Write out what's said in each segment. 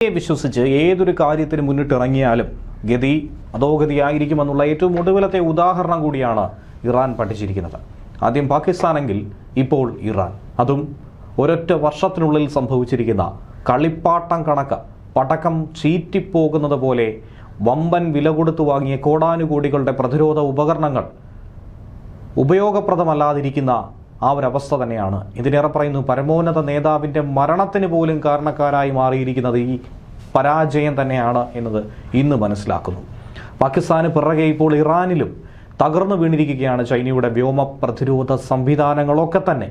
വിശ്വസിച്ച് ഏതൊരു കാര്യത്തിന് മുന്നിട്ടിറങ്ങിയാലും ഗതി അധോഗതിയായിരിക്കുമെന്നുള്ള ഏറ്റവും ഒടുവിലത്തെ ഉദാഹരണം കൂടിയാണ് ഇറാൻ പഠിച്ചിരിക്കുന്നത്. ആദ്യം പാകിസ്ഥാനെങ്കിൽ ഇപ്പോൾ ഇറാൻ. അതും ഒരൊറ്റ വർഷത്തിനുള്ളിൽ സംഭവിച്ചിരിക്കുന്ന കളിപ്പാട്ടം കണക്ക് പടക്കം ചീറ്റിപ്പോകുന്നത് പോലെ വമ്പൻ വില കൊടുത്തു വാങ്ങിയ കോടാനുകോടികളുടെ പ്രതിരോധ ഉപകരണങ്ങൾ ഉപയോഗപ്രദമല്ലാതിരിക്കുന്ന ആ ഒരവസ്ഥ തന്നെയാണ്. ഇതിനേറെ പറയുന്നു, പരമോന്നത നേതാവിൻ്റെ മരണത്തിന് പോലും കാരണക്കാരായി മാറിയിരിക്കുന്നത് ഈ പരാജയം തന്നെയാണ് എന്നത് ഇന്ന് മനസ്സിലാക്കുന്നു. പാകിസ്ഥാന് പിറകെ ഇപ്പോൾ ഇറാനിലും തകർന്നു വീണിരിക്കുകയാണ് ചൈനയുടെ വ്യോമ പ്രതിരോധ സംവിധാനങ്ങളൊക്കെ തന്നെ.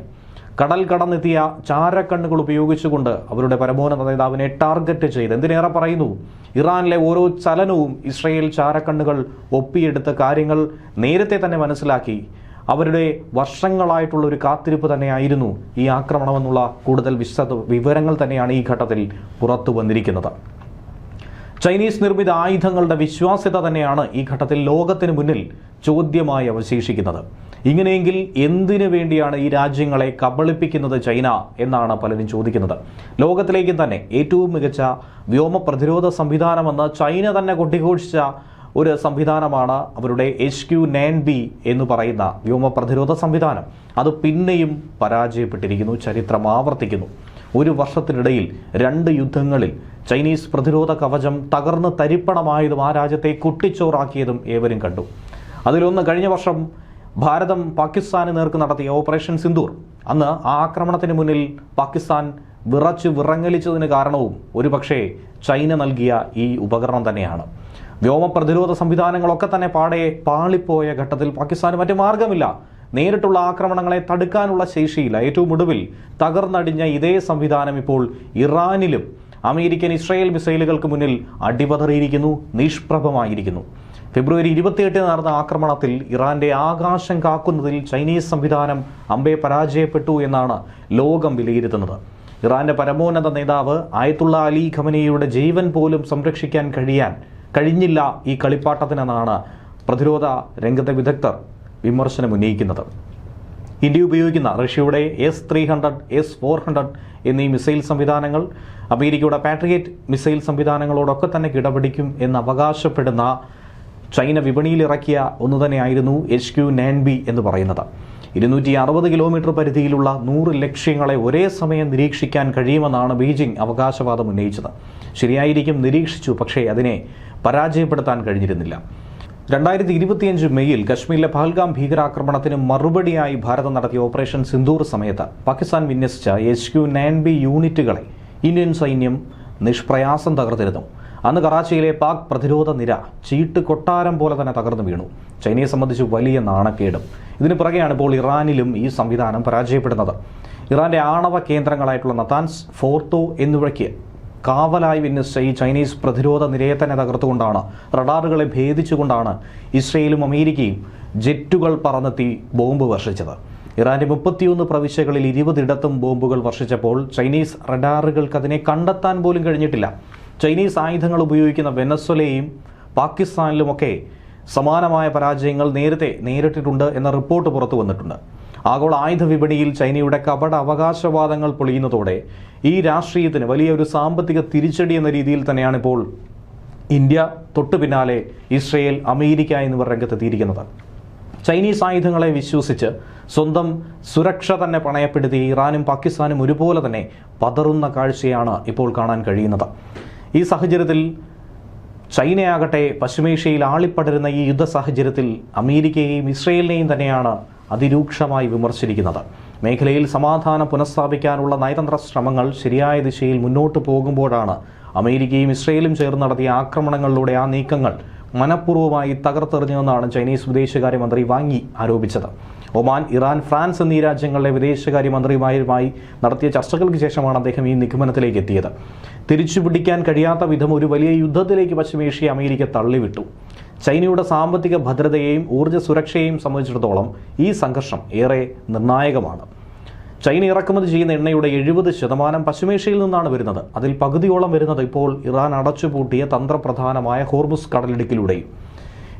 കടൽ കടന്നെത്തിയ ചാരക്കണ്ണുകൾ ഉപയോഗിച്ചുകൊണ്ട് അവരുടെ പരമോന്നത നേതാവിനെ ടാർഗറ്റ് ചെയ്ത്, എന്തിനേറെ പറയുന്നു, ഇറാനിലെ ഓരോ ചലനവും ഇസ്രയേൽ ചാരക്കണ്ണുകൾ ഒപ്പിയെടുത്ത കാര്യങ്ങൾ നേരത്തെ തന്നെ മനസ്സിലാക്കി അവരുടെ വർഷങ്ങളായിട്ടുള്ള ഒരു കാത്തിരിപ്പ് തന്നെയായിരുന്നു ഈ ആക്രമണമെന്നുള്ള കൂടുതൽ വിവരങ്ങൾ തന്നെയാണ് ഈ ഘട്ടത്തിൽ പുറത്തു വന്നിരിക്കുന്നത്. ചൈനീസ് നിർമ്മിത ആയുധങ്ങളുടെ വിശ്വാസ്യത തന്നെയാണ് ഈ ഘട്ടത്തിൽ ലോകത്തിന് മുന്നിൽ ചോദ്യമായി അവശേഷിക്കുന്നത്. ഇങ്ങനെയെങ്കിൽ എന്തിനു വേണ്ടിയാണ് ഈ രാജ്യങ്ങളെ കബളിപ്പിക്കുന്നത് ചൈന എന്നാണ് പലരും ചോദിക്കുന്നത്. ലോകത്തിലേക്കും തന്നെ ഏറ്റവും മികച്ച വ്യോമ പ്രതിരോധ സംവിധാനമെന്ന് ചൈന തന്നെ കൊട്ടിഘോഷിച്ച ഒരു സംവിധാനമാണ് അവരുടെ HQ-9B എന്ന് പറയുന്ന വ്യോമ പ്രതിരോധ സംവിധാനം. അത് പിന്നെയും പരാജയപ്പെട്ടിരിക്കുന്നു. ചരിത്രം ആവർത്തിക്കുന്നു. ഒരു വർഷത്തിനിടയിൽ 2 യുദ്ധങ്ങളിൽ ചൈനീസ് പ്രതിരോധ കവചം തകർന്ന് തരിപ്പണമായതും ആ രാജ്യത്തെ കുട്ടിച്ചോറാക്കിയതും ഏവരും കണ്ടു. അതിലൊന്ന് കഴിഞ്ഞ വർഷം ഭാരതം പാകിസ്ഥാന് നേർക്ക് നടത്തിയ ഓപ്പറേഷൻ സിന്ദൂർ. അന്ന് ആ ആക്രമണത്തിന് മുന്നിൽ പാകിസ്ഥാൻ വിറങ്ങലിച്ചതിന് കാരണവും ഒരുപക്ഷെ ചൈന നൽകിയ ഈ ഉപകരണം തന്നെയാണ്. വ്യോമ പ്രതിരോധ സംവിധാനങ്ങളൊക്കെ തന്നെ പാളിപ്പോയ ഘട്ടത്തിൽ പാകിസ്ഥാന് മറ്റു മാർഗമില്ല. നേരിട്ടുള്ള ആക്രമണങ്ങളെ തടുക്കാനുള്ള ശേഷിയില്ല. ഏറ്റവും ഒടുവിൽ തകർന്നടിഞ്ഞ ഇതേ സംവിധാനം ഇപ്പോൾ ഇറാനിലും അമേരിക്കൻ ഇസ്രായേൽ മിസൈലുകൾക്ക് മുന്നിൽ അടിപതറിയിരിക്കുന്നു, നിഷ്പ്രഭമായിരിക്കുന്നു. ഫെബ്രുവരി 28 നടന്ന ആക്രമണത്തിൽ ഇറാന്റെ ആകാശം കാക്കുന്നതിൽ ചൈനീസ് സംവിധാനം അമ്പെ പരാജയപ്പെട്ടു എന്നാണ് ലോകം വിലയിരുത്തുന്നത്. ഇറാന്റെ പരമോന്നത നേതാവ് ആയത്തുള്ള അലി ഖമനേയിയുടെ ജീവൻ പോലും സംരക്ഷിക്കാൻ കഴിഞ്ഞില്ല ഈ കളിപ്പാട്ടത്തിനെന്നാണ് പ്രതിരോധ രംഗത്തെ വിദഗ്ധർ വിമർശനം ഉന്നയിക്കുന്നത്. ഇന്ത്യ ഉപയോഗിക്കുന്ന റഷ്യയുടെ S-300, S-400 എന്നീ മിസൈൽ സംവിധാനങ്ങൾ അമേരിക്കയുടെ പാട്രിയറ്റ് മിസൈൽ സംവിധാനങ്ങളോടൊക്കെ തന്നെ കിടപിടിക്കും എന്ന് അവകാശപ്പെടുന്ന ചൈന വിപണിയിലിറക്കിയ ഒന്ന് തന്നെയായിരുന്നു HQ-9B എന്ന് പറയുന്നത്. 260 കിലോമീറ്റർ പരിധിയിലുള്ള 100 ലക്ഷ്യങ്ങളെ ഒരേ സമയം നിരീക്ഷിക്കാൻ കഴിയുമെന്നാണ് ബീജിംഗ് അവകാശവാദം ഉന്നയിച്ചത്. ശരിയായിരിക്കും, നിരീക്ഷിച്ചു, പക്ഷേ അതിനെ പരാജയപ്പെടുത്താൻ കഴിഞ്ഞിരുന്നില്ല. 2025 മെയ്യിൽ കശ്മീരിലെ പഹൽഗാം ഭീകരാക്രമണത്തിന് മറുപടിയായി ഭാരതം നടത്തിയ ഓപ്പറേഷൻ സിന്ദൂർ സമയത്ത് പാകിസ്ഥാൻ വിന്യസിച്ച HQ-9B യൂണിറ്റുകളെ ഇന്ത്യൻ സൈന്യം നിഷ്പ്രയാസം തകർത്തിരുന്നു. അന്ന് കറാച്ചിയിലെ പാക് പ്രതിരോധ നിര ചീട്ട് കൊട്ടാരം പോലെ തന്നെ തകർന്നു വീണു. ചൈനയെ സംബന്ധിച്ച് വലിയ നാണക്കേടും. ഇതിനു പുറകെയാണ് ഇപ്പോൾ ഇറാനിലും ഈ സംവിധാനം പരാജയപ്പെടുന്നത്. ഇറാന്റെ ആണവ കേന്ദ്രങ്ങളായിട്ടുള്ള നതാൻസ്, ഫോർത്തോ എന്നിവയ്ക്ക് കാവലായി വിന്യസിച്ച ഈ ചൈനീസ് പ്രതിരോധ നിരയെ തന്നെ തകർത്തുകൊണ്ടാണ്, റഡാറുകളെ ഭേദിച്ചുകൊണ്ടാണ് ഇസ്രയേലും അമേരിക്കയും ജെറ്റുകൾ പറന്നെത്തി ബോംബ് വർഷിച്ചത്. ഇറാന്റെ 31 പ്രവിശ്യകളിൽ 20 ഇടത്തും ബോംബുകൾ വർഷിച്ചപ്പോൾ ചൈനീസ് റഡാറുകൾക്ക് അതിനെ കണ്ടെത്താൻ പോലും കഴിഞ്ഞിട്ടില്ല. ചൈനീസ് ആയുധങ്ങൾ ഉപയോഗിക്കുന്ന വെനസ്വലയും പാകിസ്ഥാനിലുമൊക്കെ സമാനമായ പരാജയങ്ങൾ നേരിട്ടിട്ടുണ്ട് എന്ന റിപ്പോർട്ട് പുറത്തു വന്നിട്ടുണ്ട്. ആഗോള ആയുധ വിപണിയിൽ ചൈനയുടെ കപട അവകാശവാദങ്ങൾ പൊളിയുന്നതോടെ ഈ രാഷ്ട്രീയത്തിന് വലിയൊരു സാമ്പത്തിക തിരിച്ചടി എന്ന രീതിയിൽ തന്നെയാണ് ഇപ്പോൾ ഇന്ത്യ, തൊട്ടു പിന്നാലെ ഇസ്രയേൽ, അമേരിക്ക എന്നിവർ രംഗത്തെത്തിയിരിക്കുന്നത്. ചൈനീസ് ആയുധങ്ങളെ വിശ്വസിച്ച് സ്വന്തം സുരക്ഷ തന്നെ പണയപ്പെടുത്തി ഇറാനും പാകിസ്ഥാനും ഒരുപോലെ തന്നെ പതറുന്ന കാഴ്ചയാണ് ഇപ്പോൾ കാണാൻ കഴിയുന്നത്. ഈ സാഹചര്യത്തിൽ ചൈനയാകട്ടെ പശ്ചിമേഷ്യയിൽ ആളിപ്പടരുന്ന ഈ യുദ്ധ സാഹചര്യത്തിൽ അമേരിക്കയെയും ഇസ്രയേലിനെയും തന്നെയാണ് അതിരൂക്ഷമായി വിമർശിച്ചിരിക്കുന്നത്. മേഖലയിൽ സമാധാനം പുനഃസ്ഥാപിക്കാനുള്ള നയതന്ത്ര ശ്രമങ്ങൾ ശരിയായ ദിശയിൽ മുന്നോട്ട് പോകുമ്പോഴാണ് അമേരിക്കയും ഇസ്രയേലും ചേർന്ന് നടത്തിയ ആക്രമണങ്ങളിലൂടെ ആ നീക്കങ്ങൾ മനഃപൂർവ്വമായി തകർത്തെറിഞ്ഞതെന്നാണ് ചൈനീസ് വിദേശകാര്യമന്ത്രി Wang Yi ആരോപിച്ചത്. Oman, Iran, France എന്നീ രാജ്യങ്ങളിലെ വിദേശകാര്യമന്ത്രിമാരുമായി നടത്തിയ ചർച്ചകൾക്ക് ശേഷമാണ് അദ്ദേഹം ഈ നിഗമനത്തിലേക്ക് എത്തിയത്. തിരിച്ചുപിടിക്കാൻ കഴിയാത്ത വിധം ഒരു വലിയ യുദ്ധത്തിലേക്ക് പശ്ചിമേഷ്യ അമേരിക്ക തള്ളിവിട്ടു. ചൈനയുടെ സാമ്പത്തിക ഭദ്രതയെയും ഊർജ്ജ സുരക്ഷയെയും സംബന്ധിച്ചിടത്തോളം ഈ സംഘർഷം ഏറെ നിർണായകമാണ്. ചൈന ഇറക്കുമതി ചെയ്യുന്ന എണ്ണയുടെ 70% പശ്ചിമേഷ്യയിൽ നിന്നാണ് വരുന്നത്. അതിൽ പകുതിയോളം വരുന്നത് ഇപ്പോൾ ഇറാൻ അടച്ചുപൂട്ടിയ തന്ത്രപ്രധാനമായ ഹോർമുസ് കടലിടുക്കിലൂടെയും.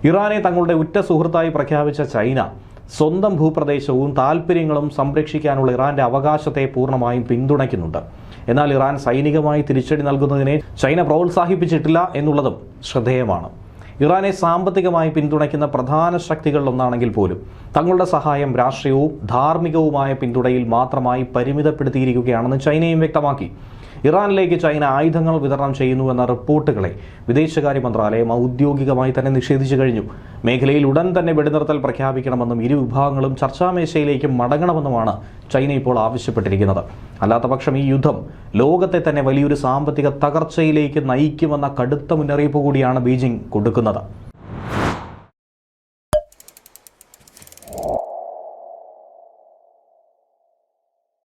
ഇറാനെ തങ്ങളുടെ ഉറ്റ സുഹൃത്തായി പ്രഖ്യാപിച്ച ചൈന സ്വന്തം ഭൂപ്രദേശവും താൽപ്പര്യങ്ങളും സംരക്ഷിക്കാനുള്ള ഇറാന്റെ അവകാശത്തെ പൂർണ്ണമായും പിന്തുണയ്ക്കുന്നുണ്ട്. എന്നാൽ ഇറാൻ സൈനികമായി തിരിച്ചടി നൽകുന്നതിനെ ചൈന പ്രോത്സാഹിപ്പിച്ചിട്ടില്ല എന്നുള്ളതും ശ്രദ്ധേയമാണ്. ഇറാനെ സാമ്പത്തികമായി പിന്തുണയ്ക്കുന്ന പ്രധാന ശക്തികളിലൊന്നാണെങ്കിൽ പോലും തങ്ങളുടെ സഹായം രാഷ്ട്രീയവും ധാർമ്മികവുമായ പിന്തുണയിൽ മാത്രമായി പരിമിതപ്പെടുത്തിയിരിക്കുകയാണെന്ന് ചൈനയും വ്യക്തമാക്കി. ഇറാനിലേക്ക് ചൈന ആയുധങ്ങൾ വിതരണം ചെയ്യുന്നുവെന്ന റിപ്പോർട്ടുകളെ വിദേശകാര്യ മന്ത്രാലയം ഔദ്യോഗികമായി തന്നെ നിഷേധിച്ചു കഴിഞ്ഞു. മേഖലയിൽ ഉടൻ തന്നെ വെടിനിർത്തൽ പ്രഖ്യാപിക്കണമെന്നും ഇരു വിഭാഗങ്ങളും ചർച്ചാമേശയിലേക്ക് മടങ്ങണമെന്നുമാണ് ചൈന ഇപ്പോൾ ആവശ്യപ്പെട്ടിരിക്കുന്നത്. അല്ലാത്തപക്ഷം ഈ യുദ്ധം ലോകത്തെ തന്നെ വലിയൊരു സാമ്പത്തിക തകർച്ചയിലേക്ക് നയിക്കുമെന്ന കടുത്ത മുന്നറിയിപ്പ് കൂടിയാണ് ബീജിംഗ് കൊടുക്കുന്നത്.